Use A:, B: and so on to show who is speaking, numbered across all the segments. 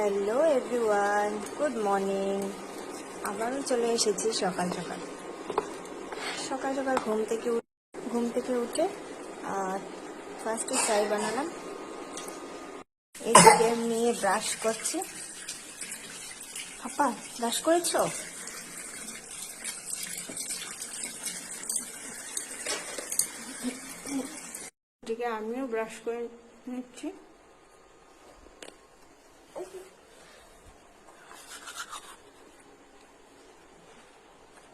A: Hello everyone, good morning. আবারও চলে এসেছি সকাল সকাল ঘুম থেকে উঠে ফার্স্টে চাই বানালাম। এদিকে মেয়ে ব্রাশ করছে। আপা, ব্রাশ করেছো? এদিকে আমিও ব্রাশ করে নিচ্ছি।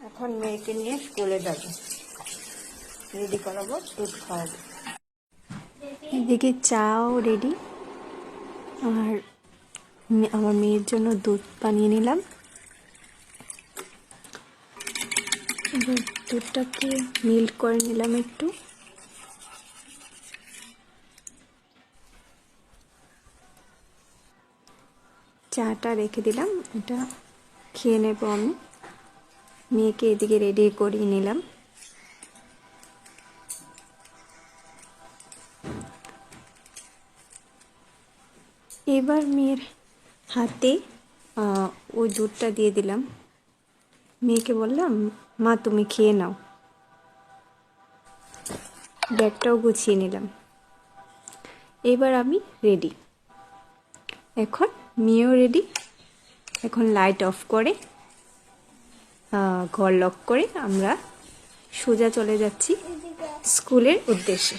A: এখন মেয়েকে নিয়ে স্কুলে যাব, রেডি করাবো, দুধ খাওয়াবো। এদিকে চাও রেডি, আর আমার মেয়ের জন্য দুধ বানিয়ে নিলাম। এবার দুধটাকে মিল্ক করে নিলাম একটু। চাটা রেখে দিলাম, এটা খেয়ে নেব আমি। মেয়েকে এদিকে রেডি করিয়ে নিলাম। এবার মেয়ের হাতে ওই দুধটা দিয়ে দিলাম। মেয়েকে বললাম, মা তুমি খেয়ে নাও। ব্যাগটাও গুছিয়ে নিলাম। এবার আমি রেডি। এখন মেয়েও রেডি। এখন লাইট অফ করে ঘর লক করে আমরা সোজা চলে যাচ্ছি স্কুলের উদ্দেশ্যে।